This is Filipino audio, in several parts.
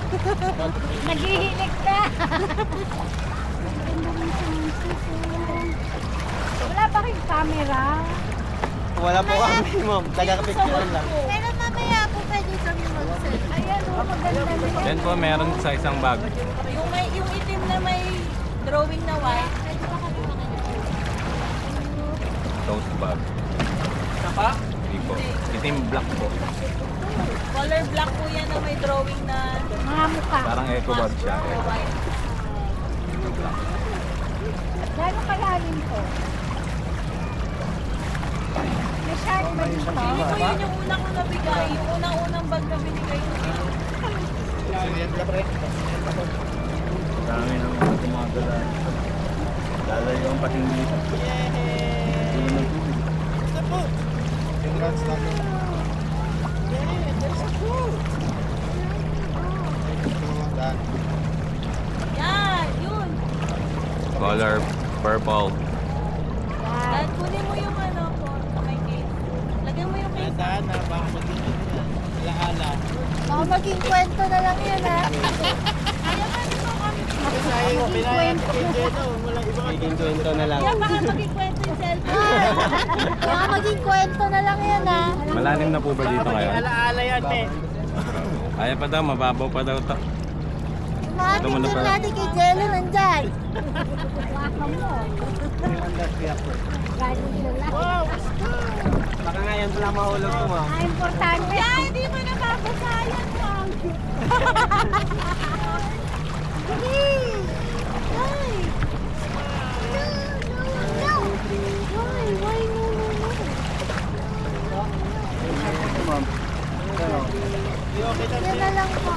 Naghihilik na. Wala pa rin camera. Wala po kami, ma'am. Taga-picture lang. Pero mamaya po pwede kami mag-set. Ayan o, maganda na yan. Yan po, meron sa isang bag. Yung itim na may drawing na white. Pwede ba kami Tote bag. Isa pa? Hindi po. Itim black po. Color black po yan na may drawing na Mga mukha. Parang eco bag siya. white. Gano'ng kalalim to? May shark ba dito? Hindi ko yun yung unang ko nabigay. Yung unang-unang bag na binigay ko. Dami ng mga gumagala. Lalayo ang pating dito. Congrats natin. Yan, yun. Color purple. At kunin mo yung ano po, may case. Lagyan mo yung case. Tandaan na, baka maging alaala. Baka maging kwento na lang yan ha. Magiging kwento na lang. Yan, baka maging kwento yung cellphone. Baka maging kwento na lang yan ha. Malalim na po ba dito ngayon? Alaala yan, eh. Kaya pa daw, mababaw pa daw to. Mga Ito muna picture pa. natin kay Jello nandyan. Waka mo. Galing sila. Baka ngayon pala mahulog ko, ma'am. Ah, importante. Yan, hindi mo nababasayan lang. Please. Why? No, no, no. Why? Why no, no, no? Yan na lang po.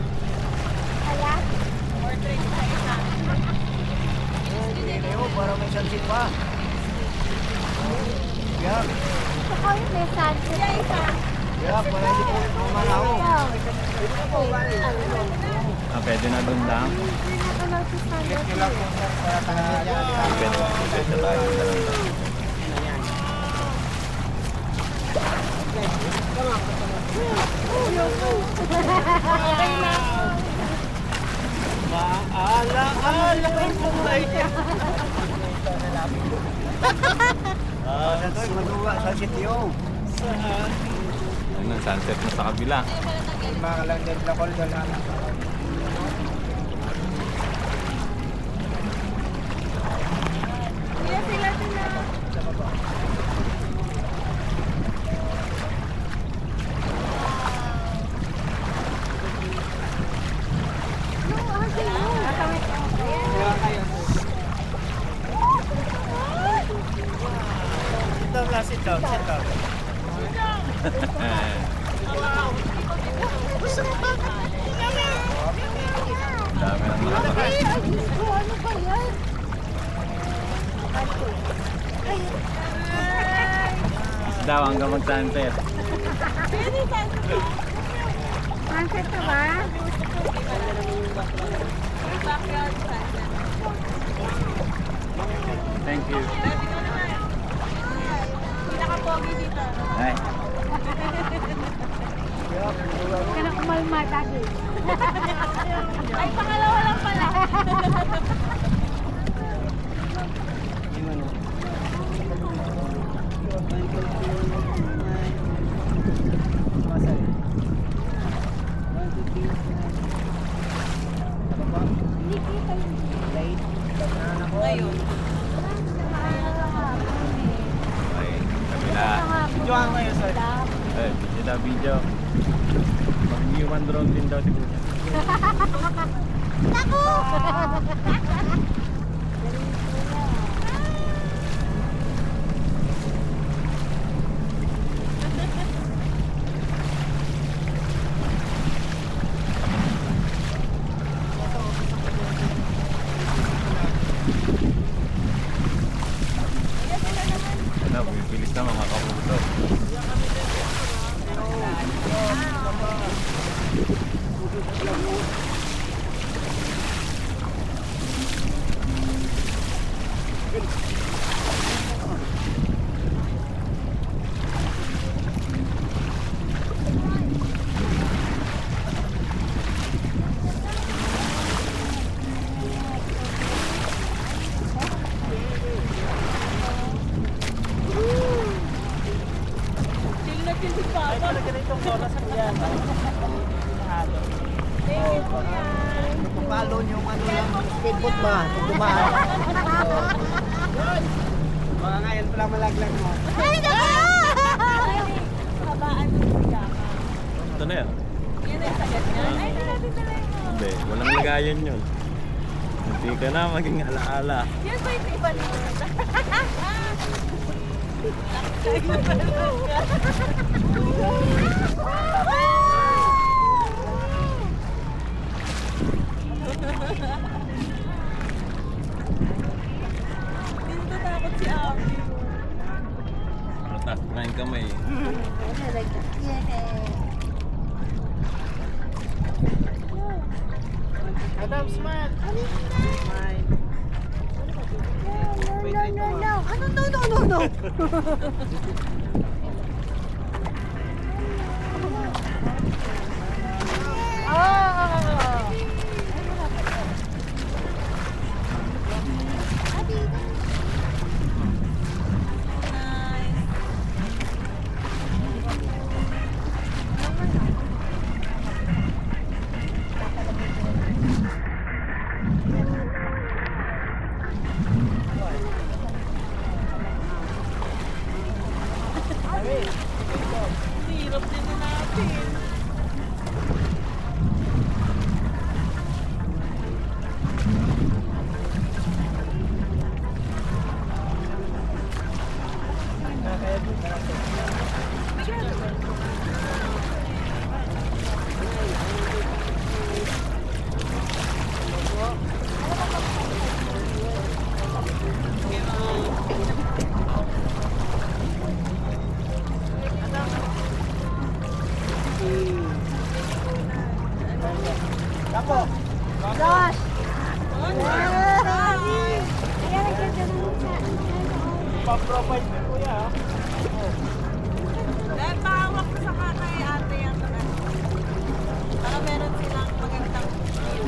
Kaya? Portrait sa isa. Para may sunset pa. Yeah. Gusto ko yung may sunset. Yan, isa. Yeah, para hindi po mamalaw. Ah, pwede na doon lang. Hindi na ko lang si sunset. Kailan po para tahanan niya. Pwede na tayo. Maala-ala ko buhay niya. Maduwa sa sityo. Ayun ang sunset na sa kabila. Mga lang din na call doon na. Kuya, sila sila. Sit down, sit down. Ang dami ng mga sakay. Ay, Diyos ko, ano ba yan? Daw hanggang mag-sunset. Pwede saan ka? Sunset na ba? Backyard saan na. Thank you. Pwede ka naman. Pinaka-pogi dito. Ay, Huwag ka na umalma dati. Ay, pangalawa lang pala. Hindi kita yung Ngayon. ay, kabila. Johan kayo, sir. Ay, video. Mag-human drone din daw si Kuya. Naku! Ano, bibilis na mga kapuso. Chill na chill si Papa. Talaga na itong oras ko yan. Thank you po yan. Palo yung ano lang, speedboat ba? Pag dumaan. Mga ngayon pala malaglag mo. Ay, naku! Habaan mo si Jaka. Ito na yan. Yan ang sagat niya. Ay, ito natin talaga. Hindi, walang lagayan yun. Hindi ka na maging alaala. Yan ba yung iba nito? Dito takot si Abby. Matas na yung kamay. Adam, smile! Smile. No. Ano, no. Hirap din na natin. Kapo! Josh! Pa-provide mo kuya. Dahil pahawak ko sa kay ate yan. Para meron silang magandang view.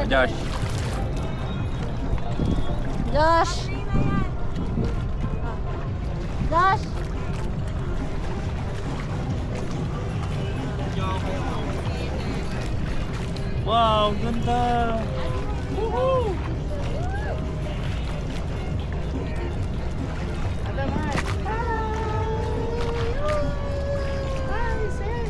Josh. Josh! Josh! Wow, ganda! Woohoo! Adam, hi! Hi, sir!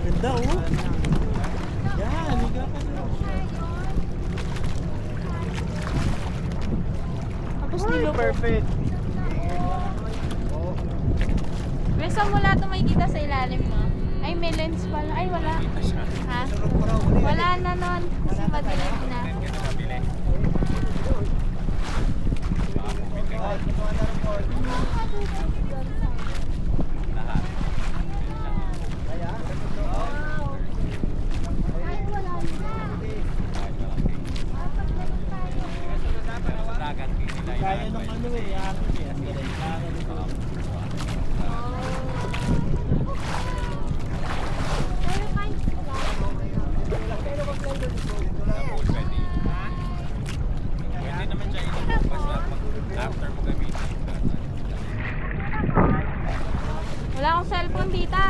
Ganda oh. Yan, higa ka na. Tapos Ay, nilo perfect. Oh. May samula ito makikita sa ilalim mo. Ay, may lens pala. Ay, wala. Kita siya. Ha? Wala na nun. Kasi madilim na. Kaya nung ano eh, Pwede naman siya inubukas na after mo gamitin. Wala akong cellphone, tita.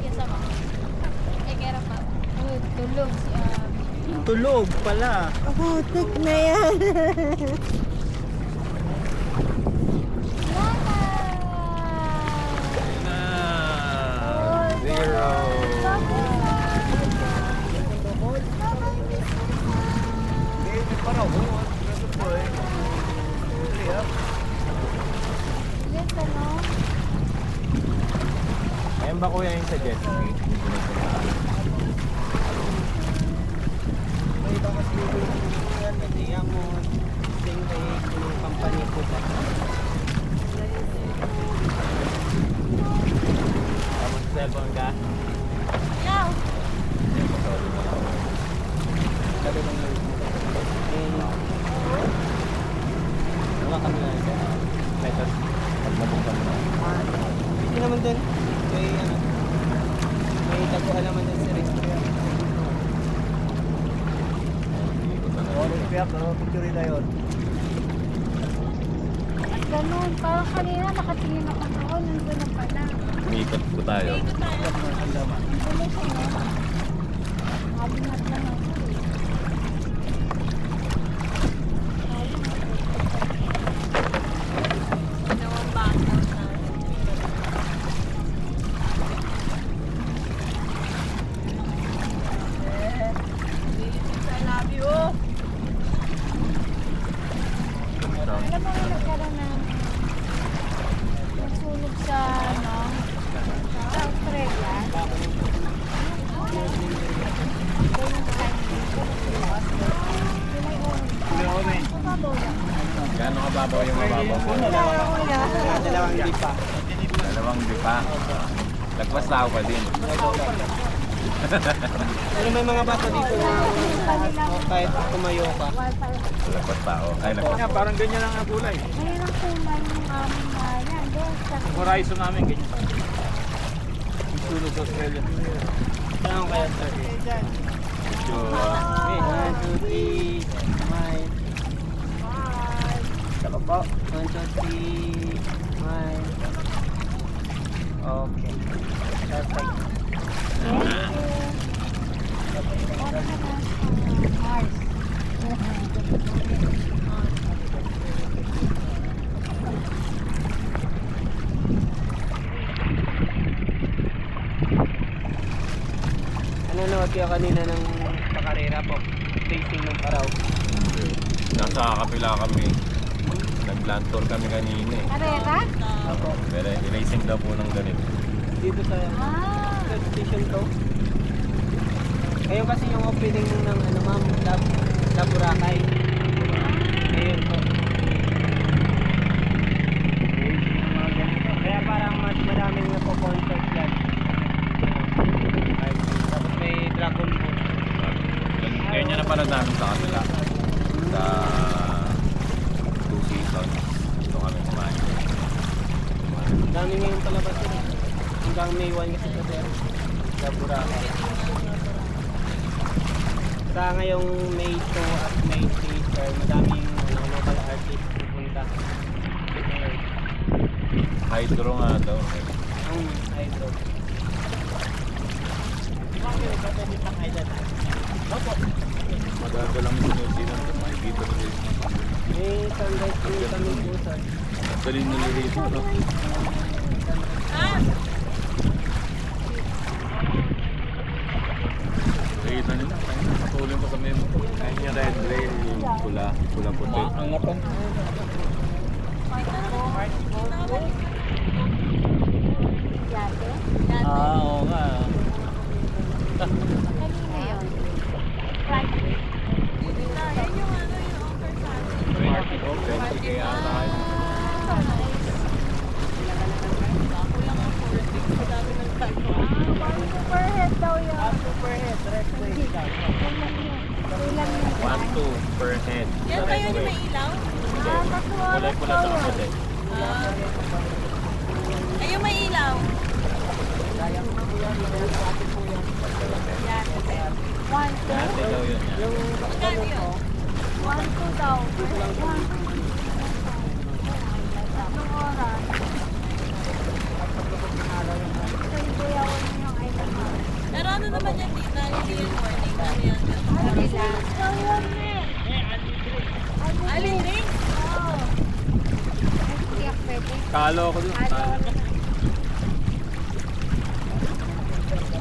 Yes, ako. Eh, kera pa. Oh, tulog si Abby. tulog pala. Putik na yan. Zero. Yes, ano? Ayan ba kuya yung sa jet ski? May iba kasi yan, hindi mo tingay yung company ko ba. Tapos cellphone ka? No. Sabi ng wala kami na ito. Metas. Pag nabuksan mo na. Hindi naman din. May ano. May taguhan naman din si Rick. Kaya pero picture na yun. At ganun, parang kanina nakatingin ako doon, nandun na pala. Umikot po tayo. Nandun siya, no? Habinat lang ako. Dalawang bangko na. I love you. Alam mo nga nagkaroon ng nasunog sa, ano, sa Australia. Gaano kababaw yung mababaw mo? Dalawang lipa. Dalawang dipa. Lagpas tao pa din. Pero may mga bata dito na kahit tumayo ka. Lagpas tao. Ay, lagpas. Parang ganyan lang ang kulay. Ngayon ang kulay ng aming yan. Doon sa Ang horizon namin ganyan. Sunog sa Australia. Saan kaya sir? Medyo, Okay, 1, 2, 3, smile. Saka po. 1, 2, 3, smile. Okay. Perfect. Mars. Nanonood kayo kanina ng pakarera po. Facing ng Paraw. nasa kapila kami. Nag-land tour kami kanina eh. Karera? Pero racing daw po ng ganito. Dito sa Ah. station to. Ngayon kasi yung opening ng ano ma'am, Boracay. Ngayon po. Kaya parang mas maraming napo-concert dyan. Tapos may Dragon Boat. Kaya niya napanood namin sa kanila. Sa Two Seasons. Dito kami kumain. Dami ngayon palabas yun. Hanggang May 1 kasi sa sir. Sa Boracay. Sa ngayong May 2 at May 3 sir, madaming local artists pupunta. Hydro nga daw. Ang idol. Magagalang mo sinusinan kung makikita nila yung mga pamilya. May sunrise po kami po sir. Galing nila rito, no? Ah! Nakikita nila, kaya patuloy mo sa memo. Kaya yung red rail, yung pula, pula puti. Ang atong. Yate? Oo nga. Kanina yun. Friday. Yan yung ano, yung offer sa atin. Market open, kaya tayo. Ako lang ang 40. Sa dami ng time ko. Per head daw yun. Super head, direct way. Kulang yun. Kulang yun. 1-2 per head. Yan ba yun yung may ilaw? Kulay pula sa puti. Ah. Ay, yung may ilaw. Yan. One, two. Ate daw yun yan. Magkano yun? One, two daw. One, two. Anong oras? Kay Kuya Won yung item mo. Pero ano naman yan, tita? Hindi yung morning. Ano yan? Ano sila? Ikaw yun eh. Alin drinks? Oo. Ay, tiyak pwede. Kalo ako dun. Ano?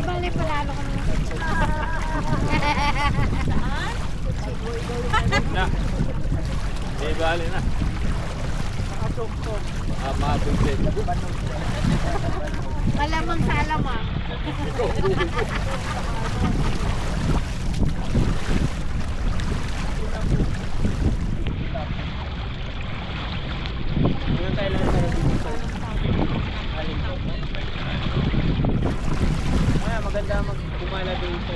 Bali, palalo ko naman. Na. Di bali na. Mabuntit. Malamang sa alamang. Yung kailangan tayo dito sir. Alin po. Kaya maganda magkumala dito.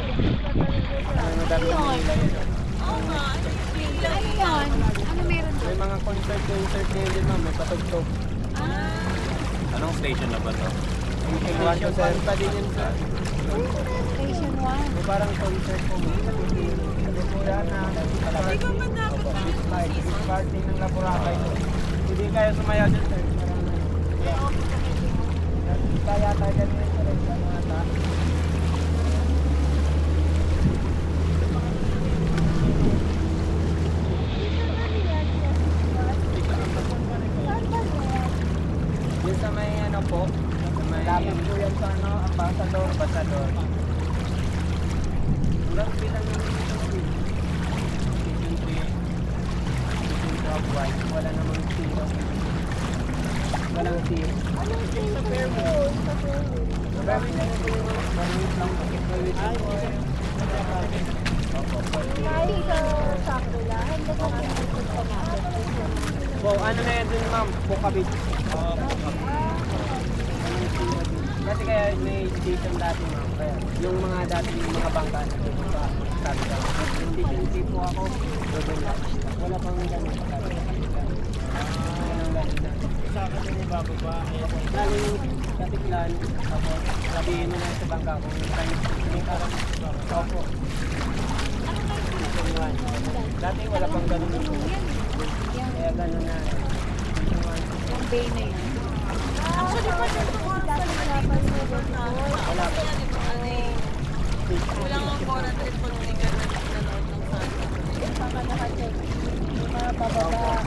Madami yung nila yun. Oo nga. Ano yung ilaw? Ano yun? Ano meron May doon? mga concert ngayon din ma'am, may patugtog. Ah. Anong station na ba to? Station 1 pa din yun sir. Station 1. May parang concert po ma'am. Sabi po yan na Hindi ko ba dapat bakit yung season? party ng Laboracay. Hindi kaya sumayaw dyan sir. Kaya tayo ganyan sir. Ano ata? Yun sa may ano po, sa may lapit po yan sa ano, ambassador. Hanggang bilang yung season 3, season 12 white, wala namang zero. Walang zero. Anong station doon? Sa Fairwood. Marami na rin po yung marami lang pakipawit sa po. Ay, sa Sakula. Hindi ko pinagpunta sa natin. Po, ano na yan dun ma'am? Bukabit. Kasi kaya may station dati ma'am. Kaya yung mga dati yung mga bangka na dito sa sabi ka. Yung station 3 po ako. Doon lang. Wala pang ganun. Walang ganun na. Sa akin yung bababa. Lalo yung katiklan. Tapos sabihin mo na sa bangka kung saan yung karang. Opo. Station 1. Dati wala pang ganun. Kaya ganun na. Station 1. Yung bay na yun. Actually, pa dito ko sa Liverpool na. Wala pa. Yan, ito ano eh. Kulang ang 400 pag hindi ka nanonood ng sana. Saka naka-check. Yung mga bababa.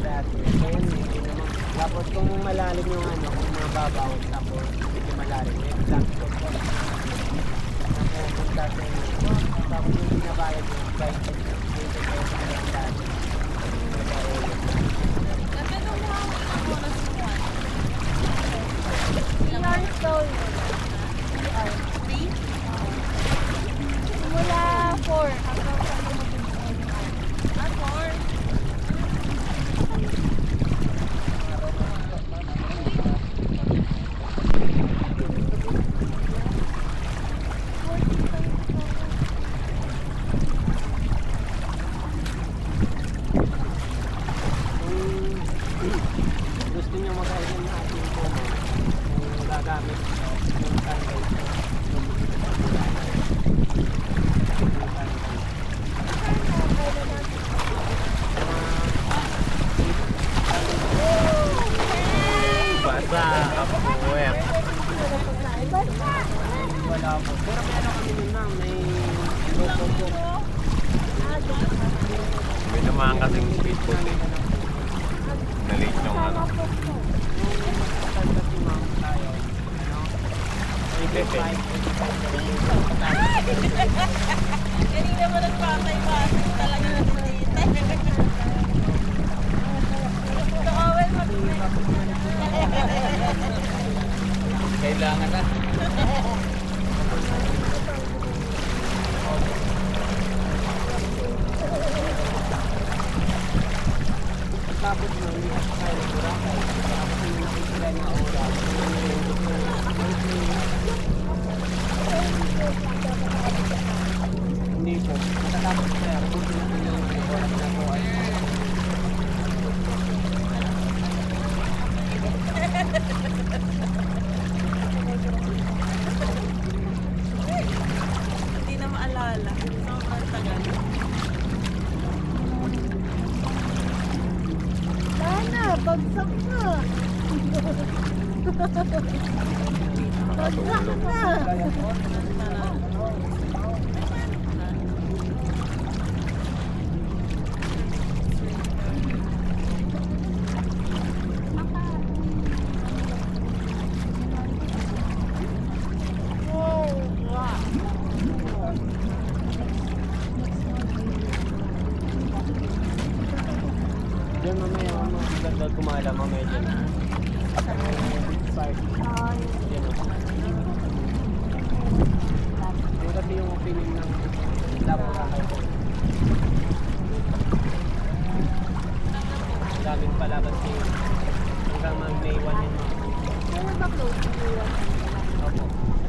Dati. Ngayon, hindi naman. Tapos kung malalim yung ano, kung mababaw, tapos hindi malalim, may black spot po. Tapos yung binabayad yung price tag ng 20,000 lang dati. Natanong mo ang ilang oras mo yan? Ilang Yarn oras? daw yun. 3? Simula 4 hanggang sa dumating sa Ah, 4? Kung gusto nyo mag-item na ating po, kung gagamit yung sunrise, Basa, kapuwet. Wala po. Pero may ano kami nun ma'am, may logo. May naman kasing speedboat eh. Na-late yung ano. Kasi ma'am tayo, ano? Pepe. Kanina mo nagpatay pa. Talaga nagpatay. Kawal Kailangan na. Tapos ma'am, hindi kasi tayo nagburakay. Tapos yung nakikita na oras. Hindi po. Matatapos kaya, buti na yung oras na po ay Hindi na maalala. Sobrang tagal. Sana, bagsak na. Bagsak na. kaya po. Diyan mamaya, maganda kumala mamaya dyan. Park. Yan o. Yung kasi yung opening ng Laboracay po. Daming palabas ngayon. Hanggang May 1 yun. Kailan ba close? Opo.